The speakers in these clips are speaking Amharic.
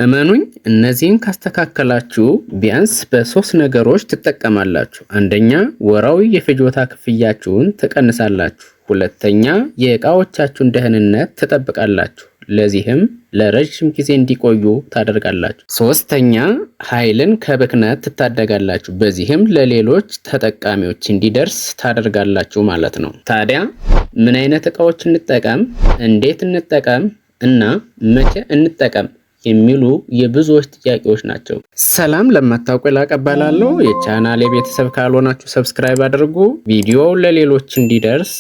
እመኑኝ እነዚህን ካስተካከላችሁ ቢያንስ በሶስት ነገሮች ትጠቀማላችሁ። አንደኛ ወራዊ የፍጆታ ክፍያችሁን ትቀንሳላችሁ። ሁለተኛ የእቃዎቻችሁን ደህንነት ትጠብቃላችሁ። ለዚህም ለረጅም ጊዜ እንዲቆዩ ታደርጋላችሁ። ሶስተኛ ኃይልን ከብክነት ትታደጋላችሁ። በዚህም ለሌሎች ተጠቃሚዎች እንዲደርስ ታደርጋላችሁ ማለት ነው። ታዲያ ምን አይነት እቃዎች እንጠቀም፣ እንዴት እንጠቀም እና መቼ እንጠቀም የሚሉ የብዙዎች ጥያቄዎች ናቸው። ሰላም ለማታውቁ ላቀባላለሁ። የቻናሌ ቤተሰብ ካልሆናችሁ ሰብስክራይብ አድርጉ። ቪዲዮው ለሌሎች እንዲደርስ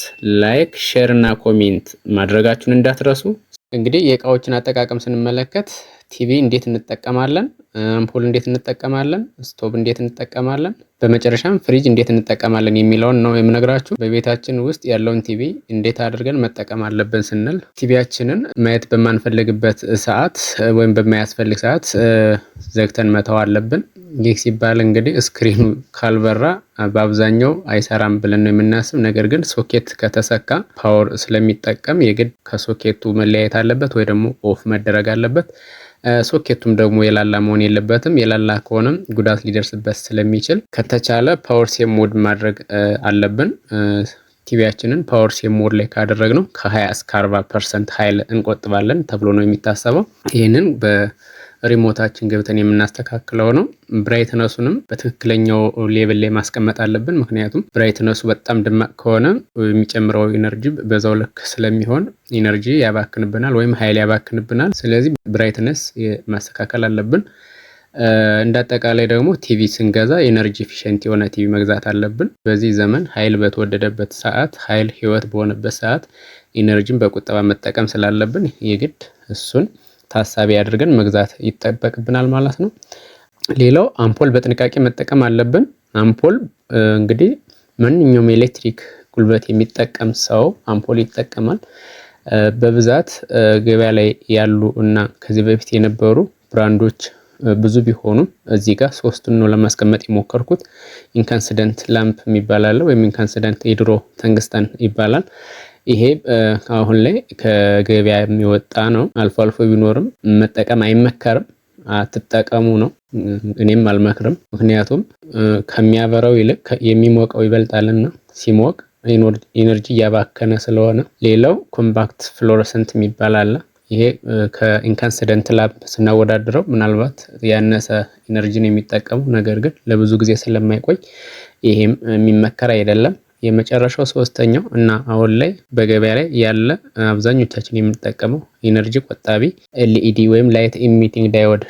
ላይክ፣ ሼር እና ኮሜንት ማድረጋችሁን እንዳትረሱ። እንግዲህ የእቃዎችን አጠቃቀም ስንመለከት ቲቪ እንዴት እንጠቀማለን፣ አምፖል እንዴት እንጠቀማለን፣ ስቶቭ እንዴት እንጠቀማለን፣ በመጨረሻም ፍሪጅ እንዴት እንጠቀማለን የሚለውን ነው የምነግራችሁ። በቤታችን ውስጥ ያለውን ቲቪ እንዴት አድርገን መጠቀም አለብን ስንል ቲቪያችንን ማየት በማንፈልግበት ሰዓት ወይም በማያስፈልግ ሰዓት ዘግተን መተው አለብን። ይህ ሲባል እንግዲህ ስክሪኑ ካልበራ በአብዛኛው አይሰራም ብለን ነው የምናስብ። ነገር ግን ሶኬት ከተሰካ ፓወር ስለሚጠቀም የግድ ከሶኬቱ መለያየት አለበት ወይ ደግሞ ኦፍ መደረግ አለበት። ሶኬቱም ደግሞ የላላ መሆን የለበትም። የላላ ከሆነም ጉዳት ሊደርስበት ስለሚችል ከተቻለ ፓወር ሴቭ ሞድ ማድረግ አለብን። ቲቪያችንን ፓወር ሴቭ ሞድ ላይ ካደረግነው ከ20 እስከ 40% ኃይል እንቆጥባለን ተብሎ ነው የሚታሰበው። ይህንን በሪሞታችን ገብተን የምናስተካክለው ነው። ብራይትነሱንም በትክክለኛው ሌቭል ላይ ማስቀመጥ አለብን። ምክንያቱም ብራይትነሱ በጣም ደማቅ ከሆነ የሚጨምረው ኢነርጂ በዛው ልክ ስለሚሆን ኢነርጂ ያባክንብናል ወይም ኃይል ያባክንብናል። ስለዚህ ብራይትነስ ማስተካከል አለብን። እንዳጠቃላይ ደግሞ ቲቪ ስንገዛ ኢነርጂ ኤፊሽንት የሆነ ቲቪ መግዛት አለብን። በዚህ ዘመን ኃይል በተወደደበት ሰዓት፣ ኃይል ህይወት በሆነበት ሰዓት ኢነርጂን በቁጠባ መጠቀም ስላለብን የግድ እሱን ታሳቢ አድርገን መግዛት ይጠበቅብናል ማለት ነው። ሌላው አምፖል በጥንቃቄ መጠቀም አለብን። አምፖል እንግዲህ ማንኛውም ኤሌክትሪክ ጉልበት የሚጠቀም ሰው አምፖል ይጠቀማል። በብዛት ገበያ ላይ ያሉ እና ከዚህ በፊት የነበሩ ብራንዶች ብዙ ቢሆኑም እዚህ ጋር ሶስቱን ነው ለማስቀመጥ የሞከርኩት። ኢንካንሲደንት ላምፕ የሚባል አለ ወይም ኢንካንሲደንት የድሮ ተንግስተን ይባላል። ይሄ አሁን ላይ ከገበያ የሚወጣ ነው። አልፎ አልፎ ቢኖርም መጠቀም አይመከርም። አትጠቀሙ ነው፣ እኔም አልመክርም። ምክንያቱም ከሚያበራው ይልቅ የሚሞቀው ይበልጣልና ሲሞቅ ኢነርጂ እያባከነ ስለሆነ። ሌላው ኮምፓክት ፍሎረሰንት የሚባል አለ። ይሄ ከኢንካንሲደንት ላምፕ ስናወዳድረው ምናልባት ያነሰ ኢነርጂን የሚጠቀሙ ነገር ግን ለብዙ ጊዜ ስለማይቆይ ይሄም የሚመከር አይደለም። የመጨረሻው ሶስተኛው እና አሁን ላይ በገበያ ላይ ያለ አብዛኞቻችን የምንጠቀመው ኢነርጂ ቆጣቢ ኤልኢዲ ወይም ላይት ኢሚቲንግ ዳይዮድ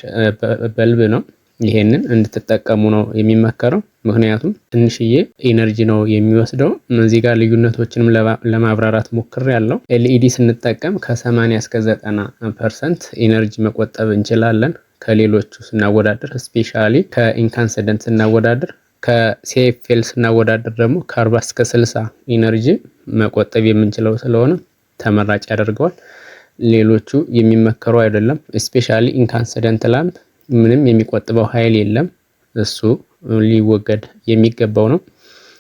በልብ ነው። ይሄንን እንድትጠቀሙ ነው የሚመከረው። ምክንያቱም ትንሽዬ ኢነርጂ ነው የሚወስደው። እዚህ ጋር ልዩነቶችንም ለማብራራት ሞክሬያለሁ። ኤልኢዲ ስንጠቀም ከ80 እስከ 90% ኢነርጂ መቆጠብ እንችላለን ከሌሎቹ ስናወዳደር፣ ስፔሻሊ ከኢንካንሲደንት ስናወዳደር። ከሲኤፍኤል ስናወዳደር ደግሞ ከ40 እስከ 60 ኢነርጂ መቆጠብ የምንችለው ስለሆነ ተመራጭ ያደርገዋል። ሌሎቹ የሚመከሩ አይደለም። ስፔሻሊ ኢንካንሲደንት ላምፕ ምንም የሚቆጥበው ኃይል የለም። እሱ ሊወገድ የሚገባው ነው።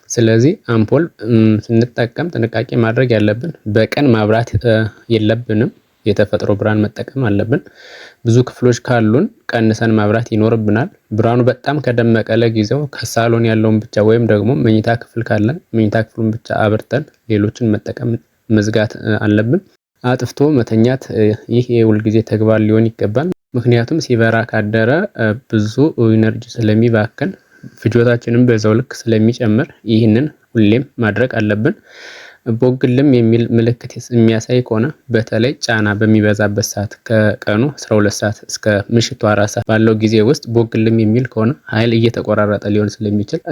ስለዚህ አምፖል ስንጠቀም ጥንቃቄ ማድረግ ያለብን በቀን ማብራት የለብንም። የተፈጥሮ ብርሃን መጠቀም አለብን። ብዙ ክፍሎች ካሉን ቀንሰን ማብራት ይኖርብናል። ብርሃኑ በጣም ከደመቀ ለጊዜው ከሳሎን ያለውን ብቻ ወይም ደግሞ መኝታ ክፍል ካለን መኝታ ክፍሉን ብቻ አብርተን ሌሎችን መጠቀም መዝጋት አለብን። አጥፍቶ መተኛት ይህ የሁልጊዜ ተግባር ሊሆን ይገባል። ምክንያቱም ሲበራ ካደረ ብዙ ኢነርጂ ስለሚባክን ፍጆታችንም በዛው ልክ ስለሚጨምር ይህንን ሁሌም ማድረግ አለብን። ቦግልም የሚል ምልክት የሚያሳይ ከሆነ በተለይ ጫና በሚበዛበት ሰዓት ከቀኑ 12 ሰዓት እስከ ምሽቱ 4 ሰዓት ባለው ጊዜ ውስጥ ቦግልም የሚል ከሆነ ኃይል እየተቆራረጠ ሊሆን ስለሚችል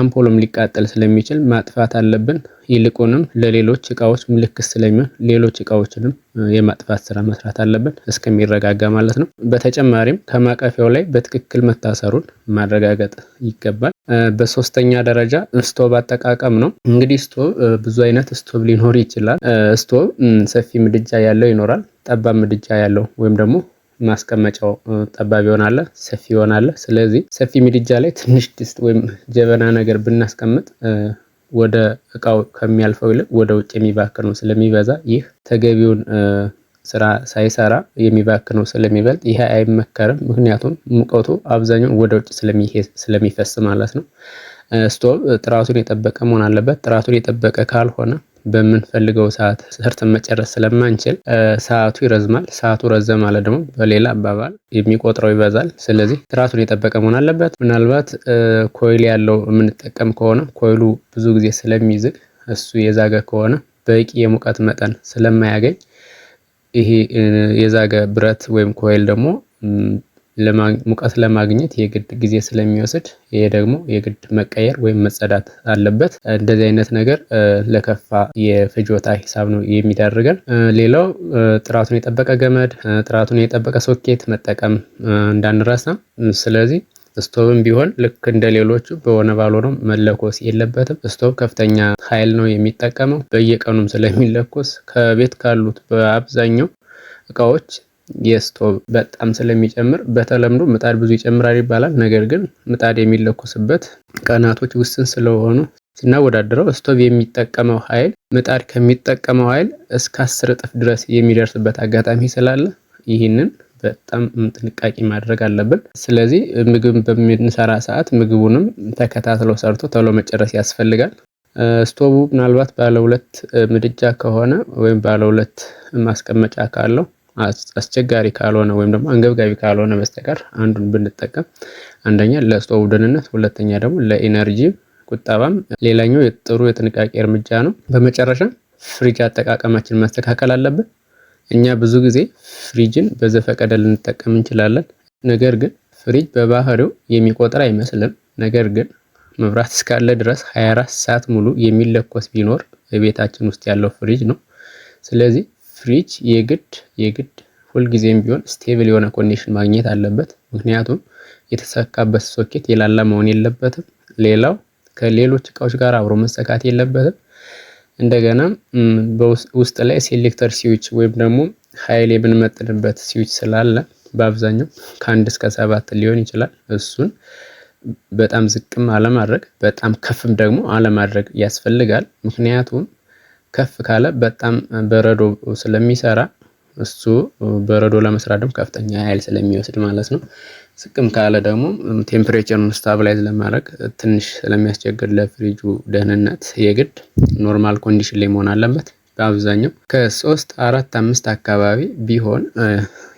አምፖልም ሊቃጠል ስለሚችል ማጥፋት አለብን። ይልቁንም ለሌሎች እቃዎች ምልክት ስለሚሆን ሌሎች እቃዎችንም የማጥፋት ስራ መስራት አለብን እስከሚረጋጋ ማለት ነው። በተጨማሪም ከማቀፊያው ላይ በትክክል መታሰሩን ማረጋገጥ ይገባል። በሶስተኛ ደረጃ ስቶቭ አጠቃቀም ነው። እንግዲህ ስቶቭ ብዙ አይነት ስቶቭ ሊኖር ይችላል። ስቶቭ ሰፊ ምድጃ ያለው ይኖራል፣ ጠባብ ምድጃ ያለው ወይም ደግሞ ማስቀመጫው ጠባብ ይሆናል፣ ሰፊ ይሆናል። ስለዚህ ሰፊ ምድጃ ላይ ትንሽ ድስት ወይም ጀበና ነገር ብናስቀምጥ ወደ እቃው ከሚያልፈው ይልቅ ወደ ውጭ የሚባክነው ስለሚበዛ ይህ ተገቢውን ስራ ሳይሰራ የሚባክነው ስለሚበልጥ ይሄ አይመከርም። ምክንያቱም ሙቀቱ አብዛኛውን ወደ ውጭ ስለሚፈስ ማለት ነው። ስቶቭ ጥራቱን የጠበቀ መሆን አለበት። ጥራቱን የጠበቀ ካልሆነ በምንፈልገው ሰዓት ሰርተን መጨረስ ስለማንችል ሰዓቱ ይረዝማል። ሰዓቱ ረዘመ ማለት ደግሞ በሌላ አባባል የሚቆጥረው ይበዛል። ስለዚህ ጥራቱን የጠበቀ መሆን አለበት። ምናልባት ኮይል ያለው የምንጠቀም ከሆነ ኮይሉ ብዙ ጊዜ ስለሚዝግ እሱ የዛገ ከሆነ በቂ የሙቀት መጠን ስለማያገኝ ይሄ የዛገ ብረት ወይም ኮይል ደግሞ ሙቀት ለማግኘት የግድ ጊዜ ስለሚወስድ ይሄ ደግሞ የግድ መቀየር ወይም መጸዳት አለበት። እንደዚህ አይነት ነገር ለከፋ የፍጆታ ሂሳብ ነው የሚዳርገን። ሌላው ጥራቱን የጠበቀ ገመድ፣ ጥራቱን የጠበቀ ሶኬት መጠቀም እንዳንረሳ። ስለዚህ ስቶቭም ቢሆን ልክ እንደ ሌሎቹ በሆነ ባልሆነው መለኮስ የለበትም። ስቶቭ ከፍተኛ ኃይል ነው የሚጠቀመው። በየቀኑም ስለሚለኮስ ከቤት ካሉት በአብዛኛው እቃዎች የስቶቭ በጣም ስለሚጨምር በተለምዶ ምጣድ ብዙ ይጨምራል ይባላል። ነገር ግን ምጣድ የሚለኮስበት ቀናቶች ውስን ስለሆኑ ስናወዳድረው ስቶቭ የሚጠቀመው ኃይል ምጣድ ከሚጠቀመው ኃይል እስከ 10 እጥፍ ድረስ የሚደርስበት አጋጣሚ ስላለ ይህንን በጣም ጥንቃቄ ማድረግ አለብን። ስለዚህ ምግብ በምንሰራ ሰዓት ምግቡንም ተከታትሎ ሰርቶ ቶሎ መጨረስ ያስፈልጋል። ስቶቭ ምናልባት ባለ 2 ምድጃ ከሆነ ወይም ባለ 2 ማስቀመጫ ካለው አስቸጋሪ ካልሆነ ወይም ደግሞ አንገብጋቢ ካልሆነ በስተቀር አንዱን ብንጠቀም አንደኛ ለስቶቭ ደህንነት፣ ሁለተኛ ደግሞ ለኢነርጂ ቁጠባም ሌላኛው ጥሩ የጥንቃቄ እርምጃ ነው። በመጨረሻ ፍሪጅ አጠቃቀማችን ማስተካከል አለብን። እኛ ብዙ ጊዜ ፍሪጅን በዘፈቀደ ልንጠቀም እንችላለን። ነገር ግን ፍሪጅ በባህሪው የሚቆጥር አይመስልም። ነገር ግን መብራት እስካለ ድረስ 24 ሰዓት ሙሉ የሚለኮስ ቢኖር በቤታችን ውስጥ ያለው ፍሪጅ ነው። ስለዚህ ፍሪጅ የግድ ሁልጊዜም ቢሆን ስቴብል የሆነ ኮኔክሽን ማግኘት አለበት። ምክንያቱም የተሰካበት ሶኬት የላላ መሆን የለበትም። ሌላው ከሌሎች እቃዎች ጋር አብሮ መሰካት የለበትም። እንደገና በውስጥ ላይ ሴሌክተር ስዊች ወይም ደግሞ ኃይል የምንመጥንበት ስዊች ስላለ በአብዛኛው ከ1 እስከ 7 ሊሆን ይችላል። እሱን በጣም ዝቅም አለማድረግ በጣም ከፍም ደግሞ አለማድረግ ያስፈልጋል። ምክንያቱም ከፍ ካለ በጣም በረዶ ስለሚሰራ እሱ በረዶ ለመስራት ደግሞ ከፍተኛ ኃይል ስለሚወስድ ማለት ነው። ዝቅም ካለ ደግሞ ቴምፕሬቸሩን ስታብላይዝ ለማድረግ ትንሽ ስለሚያስቸግር ለፍሪጁ ደህንነት የግድ ኖርማል ኮንዲሽን ላይ መሆን አለበት። በአብዛኛው ከ3፣ 4፣ 5 አካባቢ ቢሆን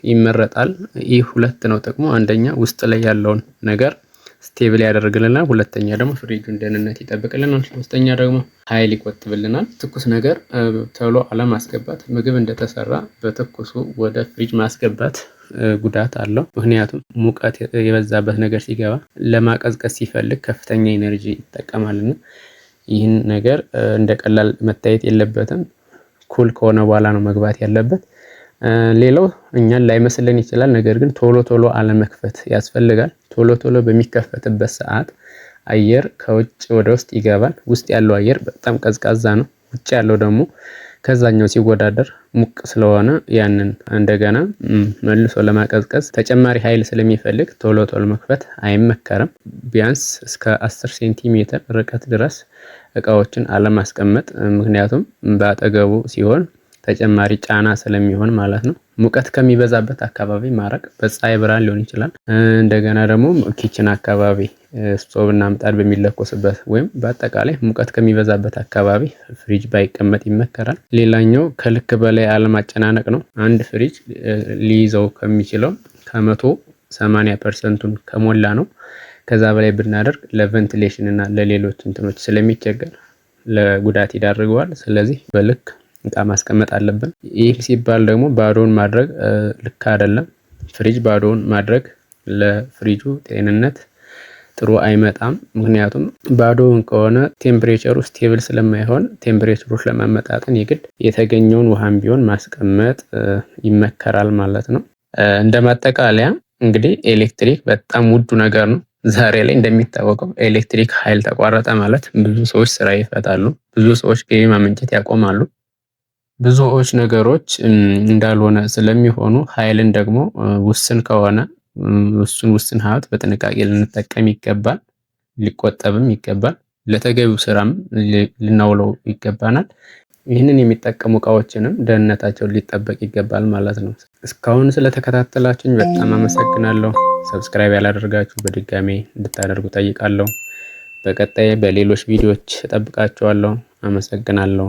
ይመረጣል። ይህ ሁለት ነው ጥቅሙ። አንደኛ ውስጥ ላይ ያለውን ነገር ስቴብል ያደርግልናል። ሁለተኛ ደግሞ ፍሪጁን ደህንነት ይጠብቅልናል። ሶስተኛ ደግሞ ኃይል ይቆጥብልናል። ትኩስ ነገር ቶሎ አለማስገባት፣ ምግብ እንደተሰራ በትኩሱ ወደ ፍሪጅ ማስገባት ጉዳት አለው። ምክንያቱም ሙቀት የበዛበት ነገር ሲገባ ለማቀዝቀዝ ሲፈልግ ከፍተኛ ኢነርጂ ይጠቀማልና ይህን ነገር እንደ ቀላል መታየት የለበትም። ኩል ከሆነ በኋላ ነው መግባት ያለበት። ሌላው እኛን ላይመስልን ይችላል፣ ነገር ግን ቶሎ አለመክፈት ያስፈልጋል። ቶሎ በሚከፈትበት ሰዓት አየር ከውጭ ወደ ውስጥ ይገባል። ውስጥ ያለው አየር በጣም ቀዝቃዛ ነው። ውጭ ያለው ደግሞ ከዛኛው ሲወዳደር ሙቅ ስለሆነ ያንን እንደገና መልሶ ለማቀዝቀዝ ተጨማሪ ኃይል ስለሚፈልግ ቶሎ መክፈት አይመከርም። ቢያንስ እስከ 10 ሴንቲሜትር ርቀት ድረስ እቃዎችን አለማስቀመጥ፣ ምክንያቱም በአጠገቡ ሲሆን ተጨማሪ ጫና ስለሚሆን ማለት ነው። ሙቀት ከሚበዛበት አካባቢ ማራቅ፣ በፀሐይ ብርሃን ሊሆን ይችላል። እንደገና ደግሞ ኪችን አካባቢ ስቶቭ እና ምጣድ በሚለኮስበት ወይም በአጠቃላይ ሙቀት ከሚበዛበት አካባቢ ፍሪጅ ባይቀመጥ ይመከራል። ሌላኛው ከልክ በላይ አለማጨናነቅ ነው። አንድ ፍሪጅ ሊይዘው ከሚችለው ከ180% ከሞላ ነው። ከዛ በላይ ብናደርግ ለቬንቲሌሽን እና ለሌሎች እንትኖች ስለሚቸገር ለጉዳት ይዳርገዋል። ስለዚህ በልክ እቃ ማስቀመጥ አለብን። ይህ ሲባል ደግሞ ባዶውን ማድረግ ልክ አይደለም። ፍሪጅ ባዶውን ማድረግ ለፍሪጁ ጤንነት ጥሩ አይመጣም። ምክንያቱም ባዶውን ከሆነ ቴምፕሬቸሩ ስቴብል ስለማይሆን ቴምፕሬቸሩን ለማመጣጠን የግድ የተገኘውን ውሃም ቢሆን ማስቀመጥ ይመከራል ማለት ነው። እንደ ማጠቃለያ እንግዲህ ኤሌክትሪክ በጣም ውዱ ነገር ነው። ዛሬ ላይ እንደሚታወቀው ኤሌክትሪክ ኃይል ተቋረጠ ማለት ብዙ ሰዎች ስራ ይፈታሉ፣ ብዙ ሰዎች ገቢ ማመንጨት ያቆማሉ። ብዙዎች ነገሮች እንዳልሆነ ስለሚሆኑ ኃይልን ደግሞ ውስን ከሆነ ውስን ሀብት በጥንቃቄ ልንጠቀም ይገባል፣ ሊቆጠብም ይገባል፣ ለተገቢው ስራም ልናውለው ይገባናል። ይህንን የሚጠቀሙ እቃዎችንም ደህንነታቸውን ሊጠበቅ ይገባል ማለት ነው። እስካሁን ስለተከታተላችሁኝ በጣም አመሰግናለሁ። ሰብስክራይብ ያላደረጋችሁ በድጋሚ እንድታደርጉ ጠይቃለሁ። በቀጣይ በሌሎች ቪዲዮዎች እጠብቃችኋለሁ። አመሰግናለሁ።